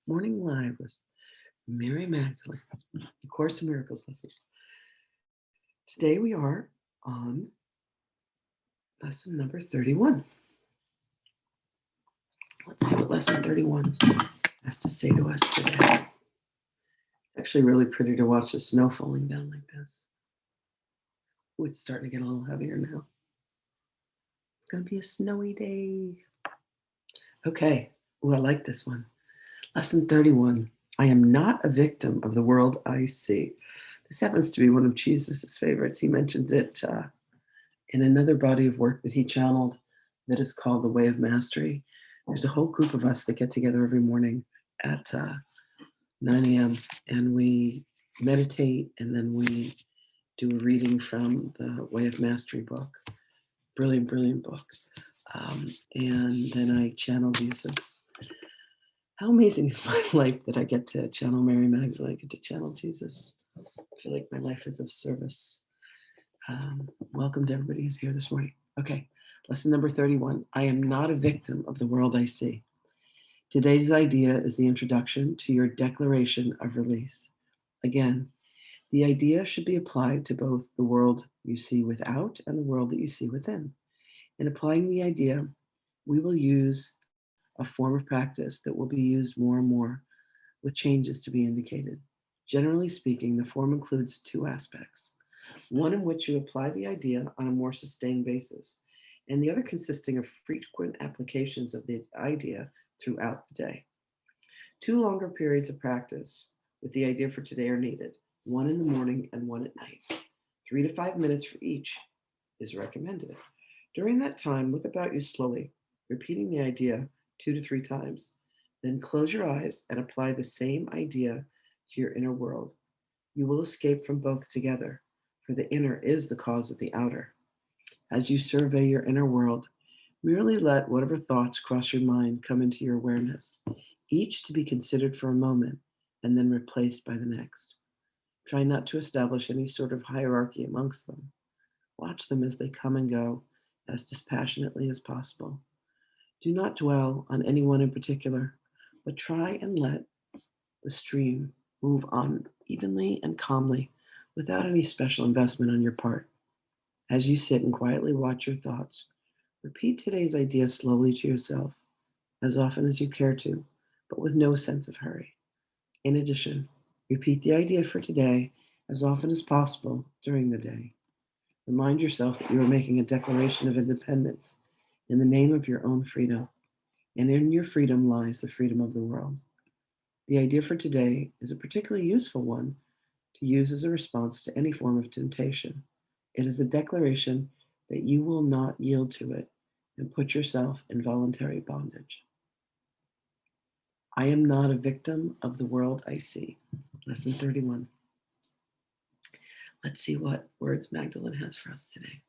morning live with Mary Magdalene, the Course in Miracles lesson. Today we are on lesson number 31. Let's see what lesson 31 has to say to us today. It's actually really pretty to watch the snow falling down like this. Ooh, it's starting to get a little heavier now. It's going to be a snowy day. Okay. Ooh, I like this one. Lesson 31. I am not a victim of the world I see. This happens to be one of Jesus' favorites. He mentions it in another body of work that he channeled that is called The Way of Mastery. There's a whole group of us that get together every morning at 9 a.m. and we meditate, and then we do a reading from the Way of Mastery book. Brilliant, brilliant book. And then I channel Jesus. How amazing is my life that I get to channel Mary Magdalene, I get to channel Jesus. I feel like my life is of service. Welcome to everybody who's here this morning. Okay, lesson number 31. I am not a victim of the world I see. Today's idea is the introduction to your declaration of release. Again, the idea should be applied to both the world you see without and the world that you see within. In applying the idea, we will use a form of practice that will be used more and more, with changes to be indicated. Generally speaking, the form includes two aspects. One in which you apply the idea on a more sustained basis, and the other consisting of frequent applications of the idea throughout the day. 2 longer periods of practice with the idea for today are needed, one in the morning and one at night. 3 to 5 minutes for each is recommended. During that time, look about you slowly, repeating the idea 2 to 3 times. Then close your eyes and apply the same idea to your inner world. You will escape from both together, for the inner is the cause of the outer. As you survey your inner world, merely let whatever thoughts cross your mind come into your awareness, each to be considered for a moment and then replaced by the next. Try not to establish any sort of hierarchy amongst them. Watch them as they come and go as dispassionately as possible. Do not dwell on anyone in particular, but try and let the stream move on evenly and calmly without any special investment on your part. As you sit and quietly watch your thoughts, repeat today's idea slowly to yourself, as often as you care to, but with no sense of hurry. In addition, repeat the idea for today as often as possible during the day. Remind yourself that you are making a declaration of independence in the name of your own freedom, and in your freedom lies the freedom of the world. The idea for today is a particularly useful one to use as a response to any form of temptation. It is a declaration that you will not yield to it and put yourself in voluntary bondage. I am not a victim of the world I see. Lesson 31. Let's see what words Magdalene has for us today.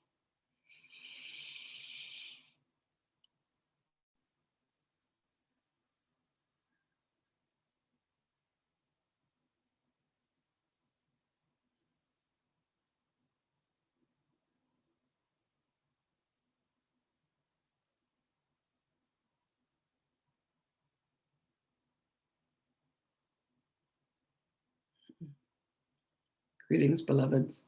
Greetings, beloveds.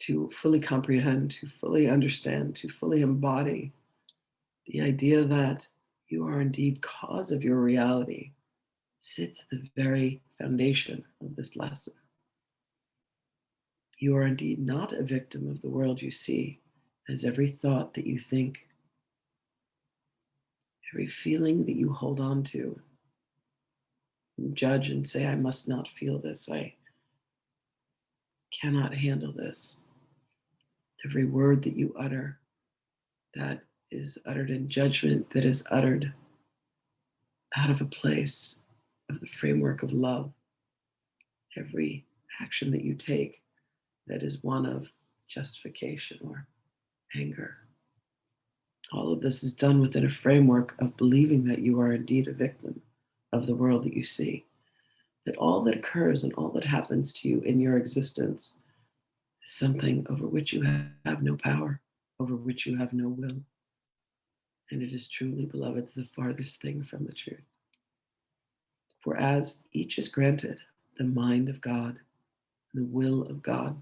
To fully comprehend, to fully understand, to fully embody the idea that you are indeed cause of your reality sits at the very foundation of this lesson. You are indeed not a victim of the world you see, as every thought that you think, every feeling that you hold on to, judge and say, I must not feel this, I cannot handle this. Every word that you utter that is uttered in judgment, that is uttered out of a place of the framework of love. Every action that you take that is one of justification or anger. All of this is done within a framework of believing that you are indeed a victim of the world that you see. That all that occurs and all that happens to you in your existence is something over which you have no power, over which you have no will. And it is truly, beloved, the farthest thing from the truth. For as each is granted the mind of God, the will of God,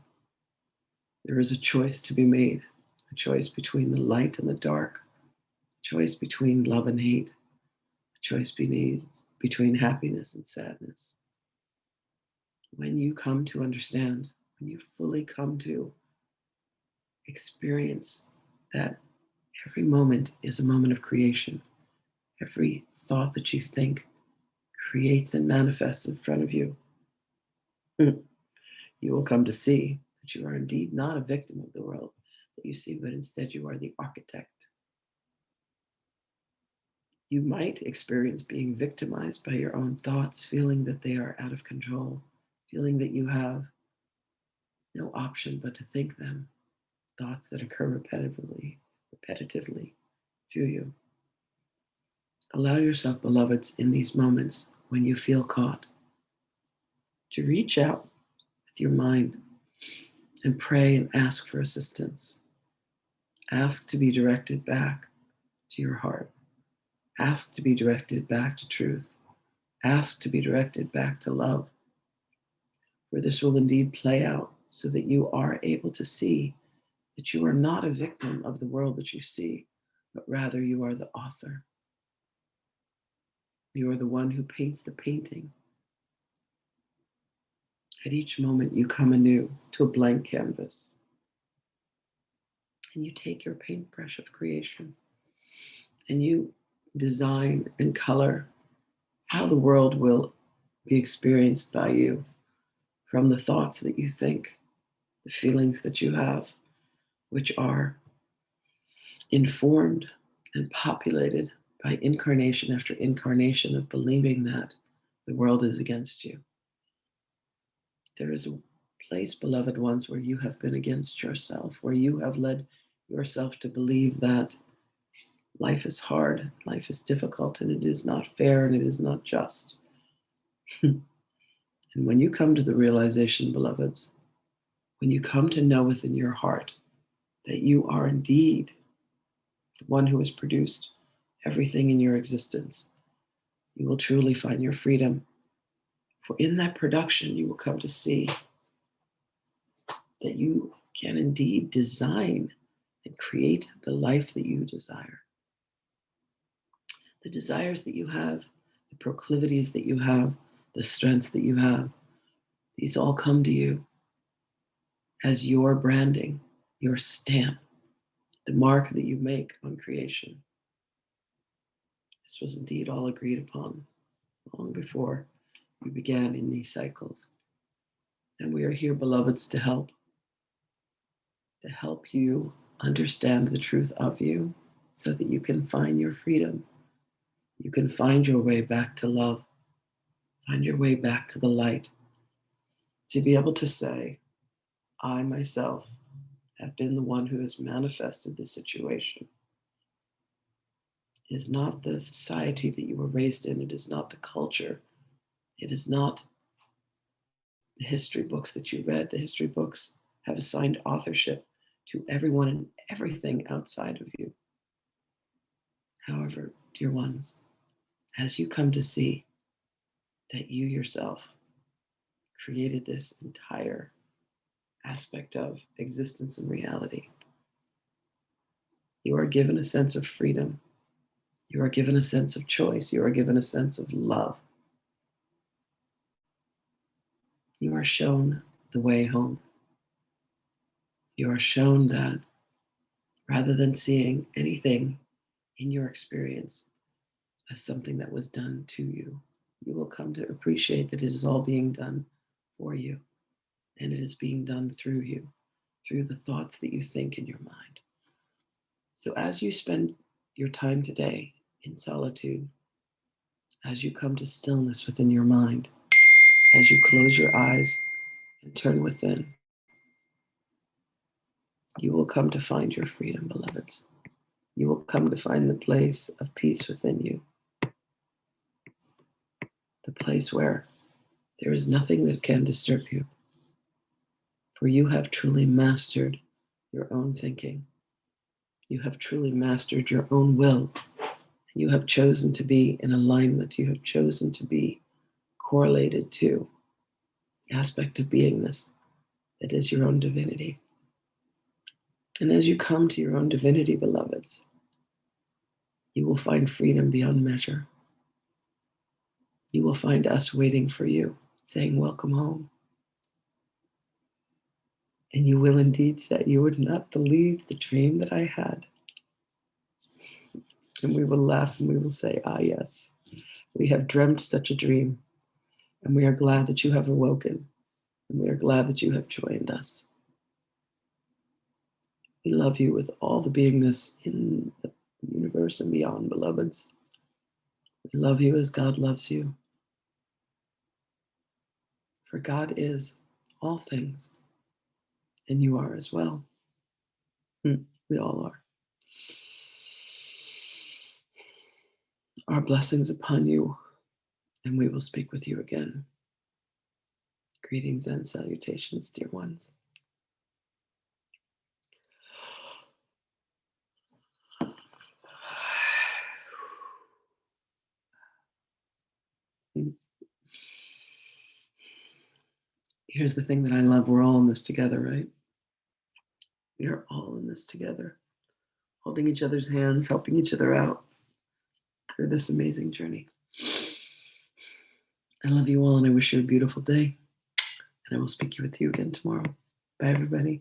there is a choice to be made, a choice between the light and the dark, a choice between love and hate, a choice between happiness and sadness. When you come to understand, when you fully come to experience that every moment is a moment of creation, every thought that you think creates and manifests in front of you, you will come to see that you are indeed not a victim of the world that you see, but instead you are the architect. You might experience being victimized by your own thoughts, feeling that they are out of control, feeling that you have no option but to think them, thoughts that occur repetitively to you. Allow yourself, beloveds, in these moments when you feel caught, to reach out with your mind and pray and ask for assistance. Ask to be directed back to your heart. Ask to be directed back to truth. Ask to be directed back to love. For this will indeed play out so that you are able to see that you are not a victim of the world that you see, but rather you are the author. You are the one who paints the painting. At each moment, you come anew to a blank canvas. And you take your paintbrush of creation and you design and color how the world will be experienced by you from the thoughts that you think, the feelings that you have, which are informed and populated by incarnation after incarnation of believing that the world is against you. There is a place, beloved ones, where you have been against yourself, where you have led yourself to believe that life is hard, life is difficult, and it is not fair, and it is not just. And when you come to the realization, beloveds, when you come to know within your heart that you are indeed the one who has produced everything in your existence, you will truly find your freedom. For in that production, you will come to see that you can indeed design and create the life that you desire. The desires that you have, the proclivities that you have, the strengths that you have, these all come to you as your branding, your stamp, the mark that you make on creation. This was indeed all agreed upon long before we began in these cycles. And we are here, beloveds, to help you understand the truth of you so that you can find your freedom. You can find your way back to love, find your way back to the light, to be able to say, I myself have been the one who has manifested this situation. It is not the society that you were raised in. It is not the culture. It is not the history books that you read. The history books have assigned authorship to everyone and everything outside of you. However, dear ones, as you come to see that you yourself created this entire aspect of existence and reality, you are given a sense of freedom. You are given a sense of choice. You are given a sense of love. You are shown the way home. You are shown that rather than seeing anything in your experience as something that was done to you, you will come to appreciate that it is all being done for you, and it is being done through you, through the thoughts that you think in your mind. So as you spend your time today in solitude, as you come to stillness within your mind, as you close your eyes and turn within, you will come to find your freedom, beloveds. You will come to find the place of peace within you, the place where there is nothing that can disturb you, for you have truly mastered your own thinking. You have truly mastered your own will. You have chosen to be in alignment. You have chosen to be correlated to the aspect of beingness that is your own divinity. And as you come to your own divinity, beloveds, you will find freedom beyond measure. You will find us waiting for you, saying, welcome home. And you will indeed say, you would not believe the dream that I had. And we will laugh and we will say, ah, yes, we have dreamt such a dream. And we are glad that you have awoken. And we are glad that you have joined us. We love you with all the beingness in the universe and beyond, beloveds. We love you as God loves you. For God is all things, and you are as well. We all are. Our blessings upon you, and we will speak with you again. Greetings and salutations, dear ones. Here's the thing that I love. We're all in this together, right? We are all in this together, holding each other's hands, helping each other out through this amazing journey. I love you all, and I wish you a beautiful day. And I will speak with you again tomorrow. Bye, everybody.